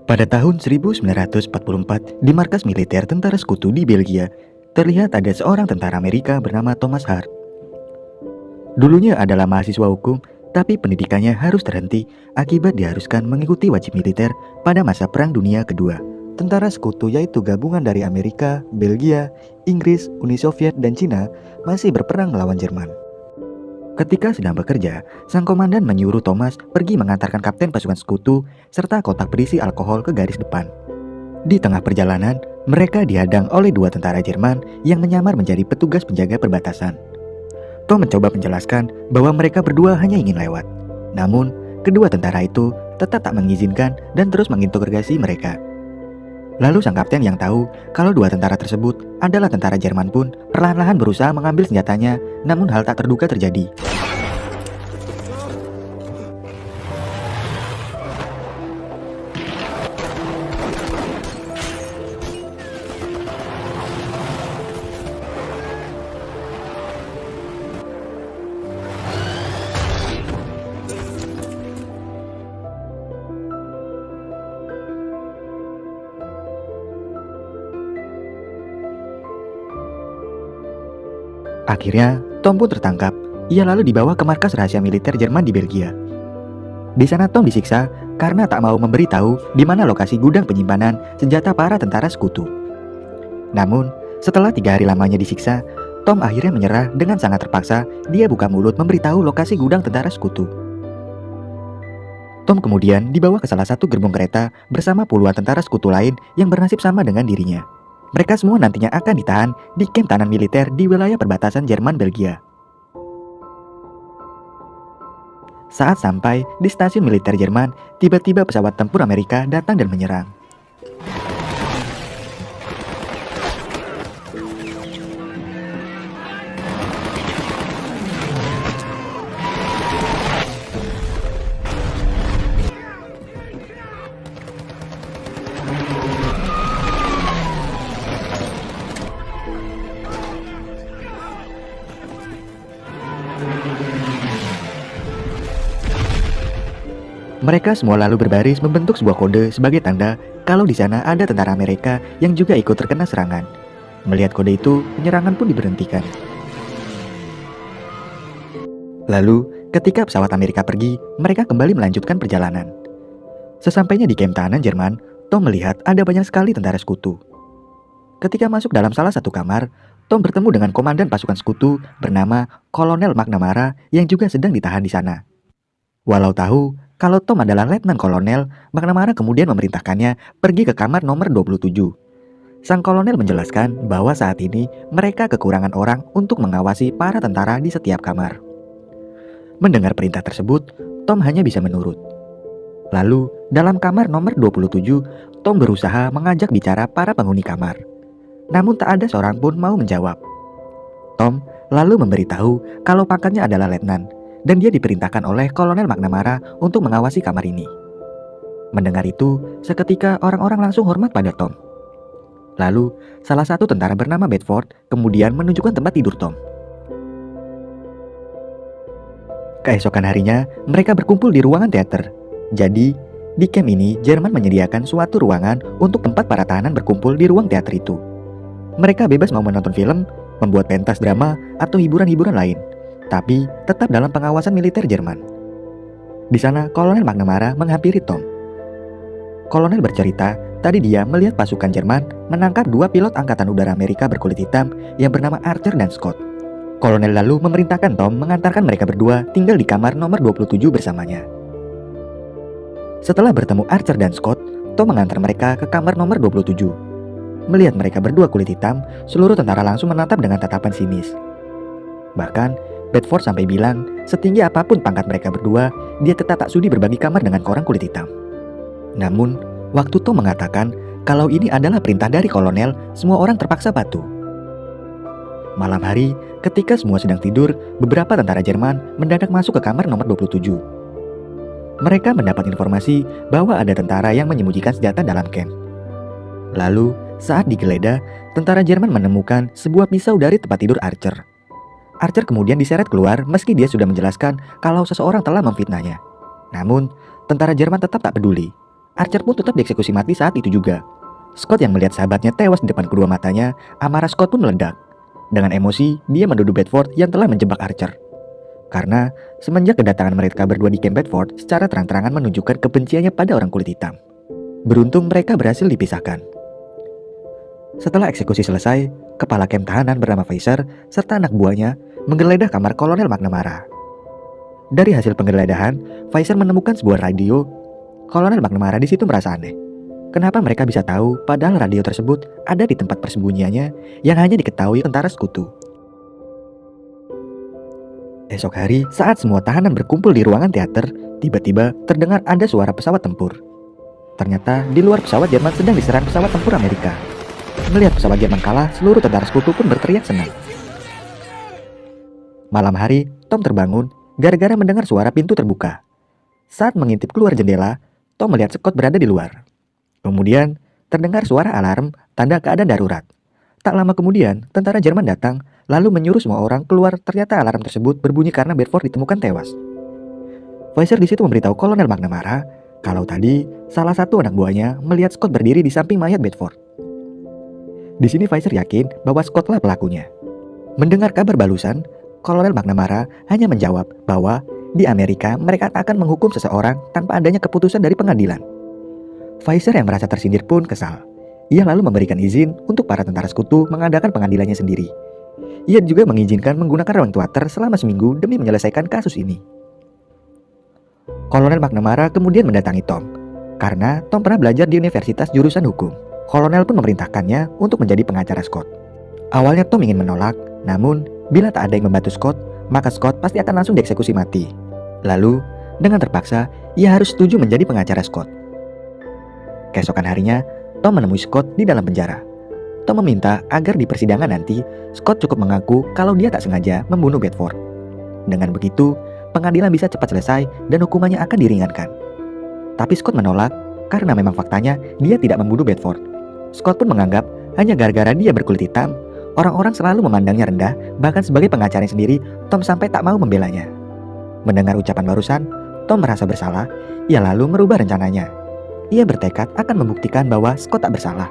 Pada tahun 1944, di markas militer tentara sekutu di Belgia, terlihat ada seorang tentara Amerika bernama Thomas Hart. Dulunya adalah mahasiswa hukum, tapi pendidikannya harus terhenti akibat diharuskan mengikuti wajib militer pada masa Perang Dunia Kedua. Tentara sekutu yaitu gabungan dari Amerika, Belgia, Inggris, Uni Soviet, dan Cina masih berperang melawan Jerman. Ketika sedang bekerja, sang komandan menyuruh Thomas pergi mengantarkan kapten pasukan sekutu serta kotak berisi alkohol ke garis depan. Di tengah perjalanan, mereka dihadang oleh dua tentara Jerman yang menyamar menjadi petugas penjaga perbatasan. Tom mencoba menjelaskan bahwa mereka berdua hanya ingin lewat. Namun, kedua tentara itu tetap tak mengizinkan dan terus menginterogasi mereka. Lalu sang kapten yang tahu kalau dua tentara tersebut adalah tentara Jerman pun perlahan-lahan berusaha mengambil senjatanya, namun hal tak terduga terjadi. Akhirnya, Tom pun tertangkap. Ia lalu dibawa ke markas rahasia militer Jerman di Belgia. Di sana Tom disiksa karena tak mau memberitahu di mana lokasi gudang penyimpanan senjata para tentara sekutu. Namun, setelah 3 hari lamanya disiksa, Tom akhirnya menyerah dengan sangat terpaksa. Dia buka mulut memberitahu lokasi gudang tentara sekutu. Tom kemudian dibawa ke salah satu gerbong kereta bersama puluhan tentara sekutu lain yang bernasib sama dengan dirinya. Mereka semua nantinya akan ditahan di kamp tahanan militer di wilayah perbatasan Jerman-Belgia. Saat sampai di stasiun militer Jerman, tiba-tiba pesawat tempur Amerika datang dan menyerang. Mereka semua lalu berbaris membentuk sebuah kode sebagai tanda kalau di sana ada tentara Amerika yang juga ikut terkena serangan. Melihat kode itu, penyerangan pun diberhentikan. Lalu, ketika pesawat Amerika pergi, mereka kembali melanjutkan perjalanan. Sesampainya di kamp tahanan Jerman, Tom melihat ada banyak sekali tentara sekutu. Ketika masuk dalam salah satu kamar, Tom bertemu dengan komandan pasukan sekutu bernama Kolonel McNamara yang juga sedang ditahan di sana. Walau tahu kalau Tom adalah Letnan Kolonel, McNamara kemudian memerintahkannya pergi ke kamar nomor 27. Sang kolonel menjelaskan bahwa saat ini mereka kekurangan orang untuk mengawasi para tentara di setiap kamar. Mendengar perintah tersebut, Tom hanya bisa menurut. Lalu, dalam kamar nomor 27, Tom berusaha mengajak bicara para penghuni kamar. Namun tak ada seorang pun mau menjawab. Tom lalu memberitahu kalau pangkatnya adalah letnan, dan dia diperintahkan oleh Kolonel McNamara untuk mengawasi kamar ini. Mendengar itu, seketika orang-orang langsung hormat pada Tom. Lalu, salah satu tentara bernama Bedford kemudian menunjukkan tempat tidur Tom. Keesokan harinya, mereka berkumpul di ruangan teater. Jadi, di camp ini, Jerman menyediakan suatu ruangan untuk tempat para tahanan berkumpul di ruang teater itu. Mereka bebas mau menonton film, membuat pentas drama, atau hiburan-hiburan lain, tapi tetap dalam pengawasan militer Jerman. Di sana, Kolonel McNamara menghampiri Tom. Kolonel bercerita, tadi dia melihat pasukan Jerman menangkap 2 pilot angkatan udara Amerika berkulit hitam yang bernama Archer dan Scott. Kolonel lalu memerintahkan Tom mengantarkan mereka berdua tinggal di kamar nomor 27 bersamanya. Setelah bertemu Archer dan Scott, Tom mengantar mereka ke kamar nomor 27. Melihat mereka berdua kulit hitam, seluruh tentara langsung menatap dengan tatapan sinis. Bahkan, Bedford sampai bilang, setinggi apapun pangkat mereka berdua, dia tetap tak sudi berbagi kamar dengan orang kulit hitam. Namun, waktu Tom mengatakan kalau ini adalah perintah dari kolonel, semua orang terpaksa patuh. Malam hari, ketika semua sedang tidur, beberapa tentara Jerman mendadak masuk ke kamar nomor 27. Mereka mendapat informasi bahwa ada tentara yang menyembunyikan senjata dalam camp. Lalu, saat digeledah, tentara Jerman menemukan sebuah pisau dari tempat tidur Archer. Archer kemudian diseret keluar meski dia sudah menjelaskan kalau seseorang telah memfitnahnya. Namun, tentara Jerman tetap tak peduli. Archer pun tetap dieksekusi mati saat itu juga. Scott yang melihat sahabatnya tewas di depan kedua matanya, amarah Scott pun meledak. Dengan emosi, dia menuduh Bedford yang telah menjebak Archer. Karena semenjak kedatangan mereka berdua di Camp Bedford, secara terang-terangan menunjukkan kebenciannya pada orang kulit hitam. Beruntung mereka berhasil dipisahkan. Setelah eksekusi selesai, kepala camp tahanan bernama Pfizer serta anak buahnya menggeledah kamar Kolonel McNamara. Dari hasil penggeledahan, Pfizer menemukan sebuah radio. Kolonel McNamara di situ merasa aneh. Kenapa mereka bisa tahu padahal radio tersebut ada di tempat persembunyiannya yang hanya diketahui tentara sekutu. Esok hari, saat semua tahanan berkumpul di ruangan teater, tiba-tiba terdengar ada suara pesawat tempur. Ternyata di luar pesawat Jerman sedang diserang pesawat tempur Amerika. Melihat pesawat Jerman kalah, seluruh tentara sekutu pun berteriak senang. Malam hari, Tom terbangun gara-gara mendengar suara pintu terbuka. Saat mengintip keluar jendela, Tom melihat Scott berada di luar. Kemudian, terdengar suara alarm tanda keadaan darurat. Tak lama kemudian, tentara Jerman datang, lalu menyuruh semua orang keluar. Ternyata alarm tersebut berbunyi karena Bedford ditemukan tewas. Pfizer di situ memberitahu Kolonel McNamara kalau tadi salah satu anak buahnya melihat Scott berdiri di samping mayat Bedford. Di sini Pfizer yakin bahwa Scott lah pelakunya. Mendengar kabar balusan, Kolonel McNamara hanya menjawab bahwa di Amerika mereka akan menghukum seseorang tanpa adanya keputusan dari pengadilan. Pfizer yang merasa tersindir pun kesal. Ia lalu memberikan izin untuk para tentara sekutu mengadakan pengadilannya sendiri. Ia juga mengizinkan menggunakan ruang teater selama seminggu demi menyelesaikan kasus ini. Kolonel McNamara kemudian mendatangi Tom, karena Tom pernah belajar di universitas jurusan hukum. Kolonel pun memerintahkannya untuk menjadi pengacara Scott. Awalnya Tom ingin menolak, namun bila tak ada yang membantu Scott, maka Scott pasti akan langsung dieksekusi mati. Lalu, dengan terpaksa, ia harus setuju menjadi pengacara Scott. Keesokan harinya, Tom menemui Scott di dalam penjara. Tom meminta agar di persidangan nanti, Scott cukup mengaku kalau dia tak sengaja membunuh Bedford. Dengan begitu, pengadilan bisa cepat selesai dan hukumannya akan diringankan. Tapi Scott menolak karena memang faktanya dia tidak membunuh Bedford. Scott pun menganggap hanya gara-gara dia berkulit hitam, orang-orang selalu memandangnya rendah, bahkan sebagai pengacaranya sendiri, Tom sampai tak mau membelanya. Mendengar ucapan barusan, Tom merasa bersalah, ia lalu merubah rencananya. Ia bertekad akan membuktikan bahwa Scott tak bersalah.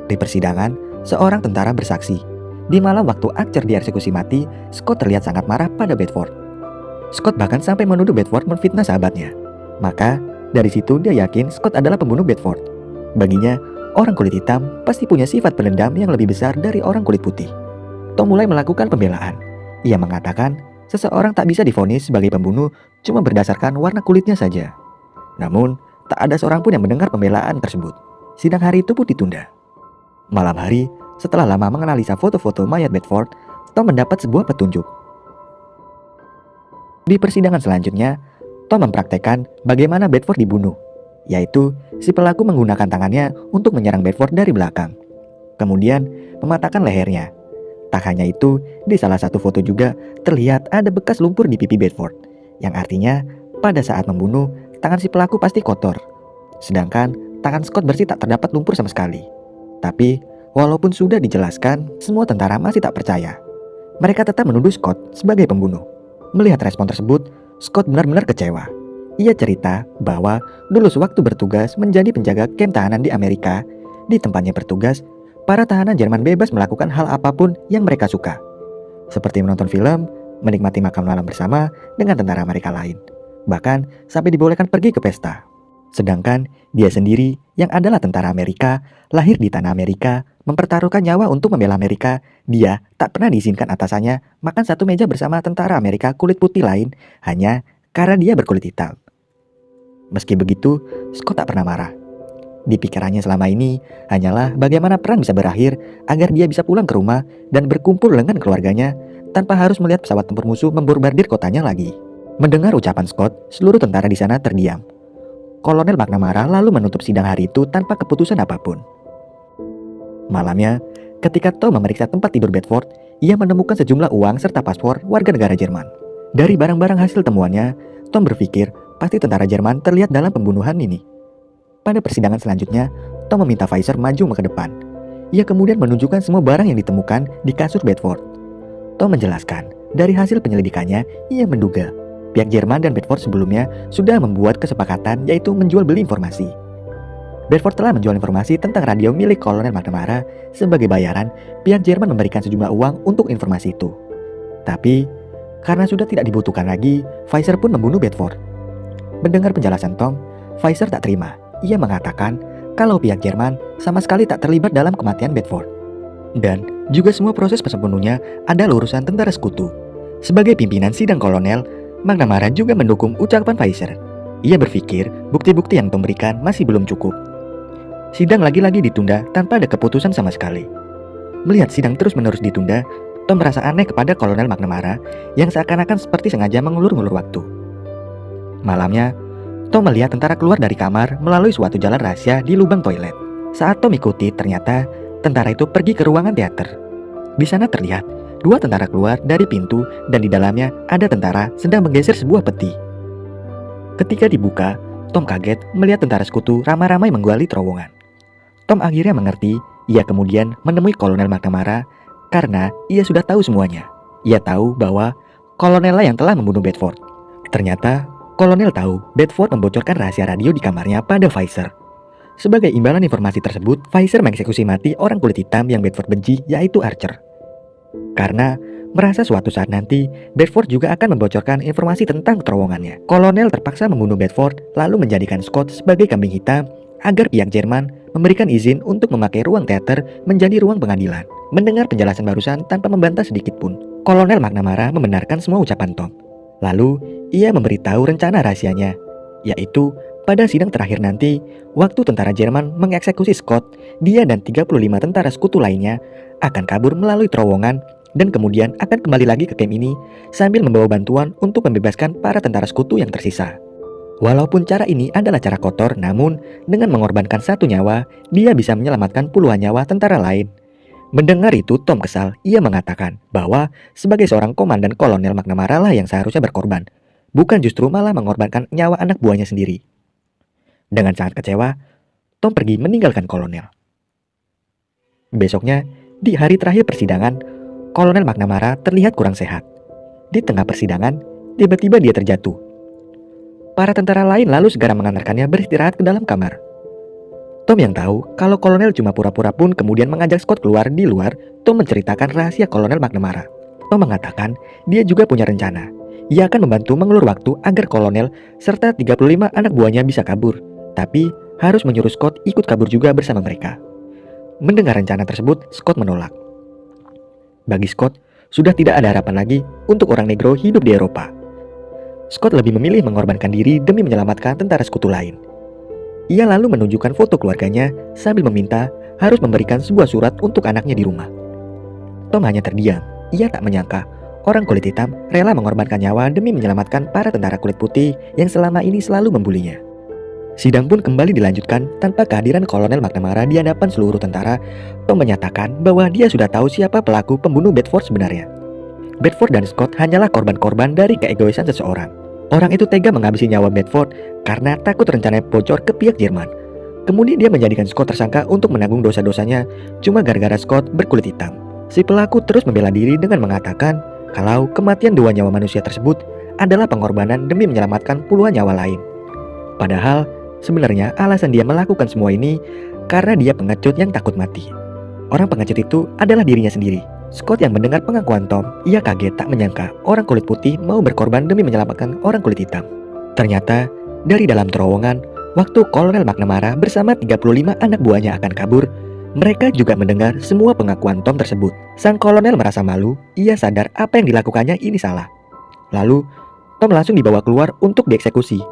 Di persidangan, seorang tentara bersaksi. Di malam waktu Archer dieksekusi mati, Scott terlihat sangat marah pada Bedford. Scott bahkan sampai menuduh Bedford memfitnah sahabatnya. Maka, dari situ dia yakin Scott adalah pembunuh Bedford. Baginya, orang kulit hitam pasti punya sifat pendendam yang lebih besar dari orang kulit putih. Tom mulai melakukan pembelaan. Ia mengatakan, seseorang tak bisa divonis sebagai pembunuh cuma berdasarkan warna kulitnya saja. Namun, tak ada seorang pun yang mendengar pembelaan tersebut. Sidang hari itu pun ditunda. Malam hari, setelah lama menganalisa foto-foto mayat Bedford, Tom mendapat sebuah petunjuk. Di persidangan selanjutnya, Tom mempraktekkan bagaimana Bedford dibunuh, yaitu si pelaku menggunakan tangannya untuk menyerang Bedford dari belakang. Kemudian, mematahkan lehernya. Tak hanya itu, di salah satu foto juga terlihat ada bekas lumpur di pipi Bedford, yang artinya pada saat membunuh, tangan si pelaku pasti kotor. Sedangkan tangan Scott bersih, tak terdapat lumpur sama sekali. Tapi, walaupun sudah dijelaskan, semua tentara masih tak percaya. Mereka tetap menuduh Scott sebagai pembunuh. Melihat respon tersebut, Scott benar-benar kecewa. Ia cerita bahwa dulu sewaktu bertugas menjadi penjaga kamp tahanan di Amerika, di tempatnya bertugas, para tahanan Jerman bebas melakukan hal apapun yang mereka suka. Seperti menonton film, menikmati makan malam bersama dengan tentara Amerika lain. Bahkan sampai dibolehkan pergi ke pesta. Sedangkan dia sendiri yang adalah tentara Amerika, lahir di tanah Amerika, mempertaruhkan nyawa untuk membela Amerika, dia tak pernah diizinkan atasannya makan satu meja bersama tentara Amerika kulit putih lain hanya karena dia berkulit hitam. Meski begitu, Scott tak pernah marah. Di pikirannya selama ini hanyalah bagaimana perang bisa berakhir agar dia bisa pulang ke rumah dan berkumpul dengan keluarganya tanpa harus melihat pesawat tempur musuh membombardir kotanya lagi. Mendengar ucapan Scott, seluruh tentara di sana terdiam. Kolonel McNamara lalu menutup sidang hari itu tanpa keputusan apapun. Malamnya, ketika Tom memeriksa tempat tidur Bedford, ia menemukan sejumlah uang serta paspor warga negara Jerman. Dari barang-barang hasil temuannya, Tom berpikir pasti tentara Jerman terlihat dalam pembunuhan ini. Pada persidangan selanjutnya, Tom meminta Pfizer maju ke depan. Ia kemudian menunjukkan semua barang yang ditemukan di kasur Bedford. Tom menjelaskan, dari hasil penyelidikannya, ia menduga pihak Jerman dan Bedford sebelumnya sudah membuat kesepakatan, yaitu menjual beli informasi. Bedford telah menjual informasi tentang radio milik Kolonel McNamara. Sebagai bayaran, pihak Jerman memberikan sejumlah uang untuk informasi itu. Tapi, karena sudah tidak dibutuhkan lagi, Pfizer pun membunuh Bedford. Mendengar penjelasan Tom, Pfizer tak terima. Ia mengatakan kalau pihak Jerman sama sekali tak terlibat dalam kematian Bedford. Dan juga semua proses sepenuhnya adalah urusan tentara sekutu. Sebagai pimpinan sidang kolonel, McNamara juga mendukung ucapan Pfizer. Ia berpikir bukti-bukti yang Tom berikan masih belum cukup. Sidang lagi-lagi ditunda tanpa ada keputusan sama sekali. Melihat sidang terus-menerus ditunda, Tom merasa aneh kepada Kolonel McNamara yang seakan-akan seperti sengaja mengulur-ngulur waktu. Malamnya, Tom melihat tentara keluar dari kamar melalui suatu jalan rahasia di lubang toilet. Saat Tom ikuti, ternyata tentara itu pergi ke ruangan teater. Di sana terlihat dua tentara keluar dari pintu dan di dalamnya ada tentara sedang menggeser sebuah peti. Ketika dibuka, Tom kaget melihat tentara sekutu ramai-ramai menggali terowongan. Tom akhirnya mengerti. Ia kemudian menemui Kolonel McNamara karena ia sudah tahu semuanya. Ia tahu bahwa kolonellah yang telah membunuh Bedford. Ternyata kolonel tahu Bedford membocorkan rahasia radio di kamarnya pada Pfizer. Sebagai imbalan informasi tersebut, Pfizer mengeksekusi mati orang kulit hitam yang Bedford benci, yaitu Archer. Karena merasa suatu saat nanti Bedford juga akan membocorkan informasi tentang terowongannya, kolonel terpaksa membunuh Bedford lalu menjadikan Scott sebagai kambing hitam agar pihak Jerman memberikan izin untuk memakai ruang teater menjadi ruang pengadilan. Mendengar penjelasan barusan tanpa membantah sedikit pun, Kolonel McNamara membenarkan semua ucapan Tom. Lalu, ia memberitahu rencana rahasianya, yaitu pada sidang terakhir nanti, waktu tentara Jerman mengeksekusi Scott, dia dan 35 tentara sekutu lainnya akan kabur melalui terowongan dan kemudian akan kembali lagi ke camp ini sambil membawa bantuan untuk membebaskan para tentara sekutu yang tersisa. Walaupun cara ini adalah cara kotor, namun dengan mengorbankan satu nyawa, dia bisa menyelamatkan puluhan nyawa tentara lain. Mendengar itu, Tom kesal. Ia mengatakan bahwa sebagai seorang komandan, Kolonel McNamara lah yang seharusnya berkorban, bukan justru malah mengorbankan nyawa anak buahnya sendiri. Dengan sangat kecewa, Tom pergi meninggalkan kolonel. Besoknya, di hari terakhir persidangan, Kolonel McNamara terlihat kurang sehat. Di tengah persidangan, tiba-tiba dia terjatuh. Para tentara lain lalu segera mengantarkannya beristirahat ke dalam kamar. Tom yang tahu kalau kolonel cuma pura-pura pun kemudian mengajak Scott keluar. Di luar, Tom menceritakan rahasia Kolonel McNamara. Tom mengatakan dia juga punya rencana. Ia akan membantu mengulur waktu agar kolonel serta 35 anak buahnya bisa kabur, tapi harus menyuruh Scott ikut kabur juga bersama mereka. Mendengar rencana tersebut, Scott menolak. Bagi Scott, sudah tidak ada harapan lagi untuk orang negro hidup di Eropa. Scott lebih memilih mengorbankan diri demi menyelamatkan tentara sekutu lain. Ia lalu menunjukkan foto keluarganya sambil meminta harus memberikan sebuah surat untuk anaknya di rumah. Tom hanya terdiam. Ia tak menyangka orang kulit hitam rela mengorbankan nyawa demi menyelamatkan para tentara kulit putih yang selama ini selalu membulinya. Sidang pun kembali dilanjutkan tanpa kehadiran Kolonel McNamara di hadapan seluruh tentara. Tom menyatakan bahwa dia sudah tahu siapa pelaku pembunuh Bedford sebenarnya. Bedford dan Scott hanyalah korban-korban dari keegoisan seseorang. Orang itu tega menghabisi nyawa Bedford karena takut rencananya bocor ke pihak Jerman. Kemudian dia menjadikan Scott tersangka untuk menanggung dosa-dosanya cuma gara-gara Scott berkulit hitam. Si pelaku terus membela diri dengan mengatakan kalau kematian dua nyawa manusia tersebut adalah pengorbanan demi menyelamatkan puluhan nyawa lain. Padahal sebenarnya alasan dia melakukan semua ini karena dia pengecut yang takut mati. Orang pengecut itu adalah dirinya sendiri. Scott yang mendengar pengakuan Tom, ia kaget tak menyangka orang kulit putih mau berkorban demi menyelamatkan orang kulit hitam. Ternyata, dari dalam terowongan, waktu Kolonel McNamara bersama 35 anak buahnya akan kabur, mereka juga mendengar semua pengakuan Tom tersebut. Sang kolonel merasa malu, ia sadar apa yang dilakukannya ini salah. Lalu, Tom langsung dibawa keluar untuk dieksekusi.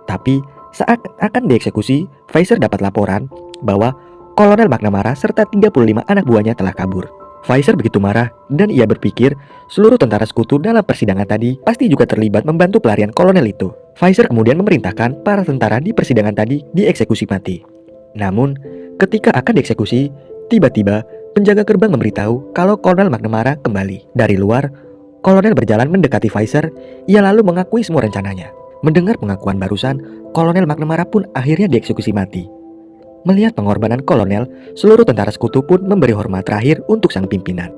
Tapi, saat akan dieksekusi, Pfizer dapat laporan bahwa Kolonel McNamara serta 35 anak buahnya telah kabur. Pfizer begitu marah dan ia berpikir seluruh tentara sekutu dalam persidangan tadi pasti juga terlibat membantu pelarian kolonel itu. Pfizer kemudian memerintahkan para tentara di persidangan tadi dieksekusi mati. Namun, ketika akan dieksekusi, tiba-tiba penjaga gerbang memberitahu kalau Kolonel McNamara kembali. Dari luar, kolonel berjalan mendekati Pfizer, ia lalu mengakui semua rencananya. Mendengar pengakuan barusan, Kolonel McNamara pun akhirnya dieksekusi mati. Melihat pengorbanan kolonel, seluruh tentara sekutu pun memberi hormat terakhir untuk sang pimpinan.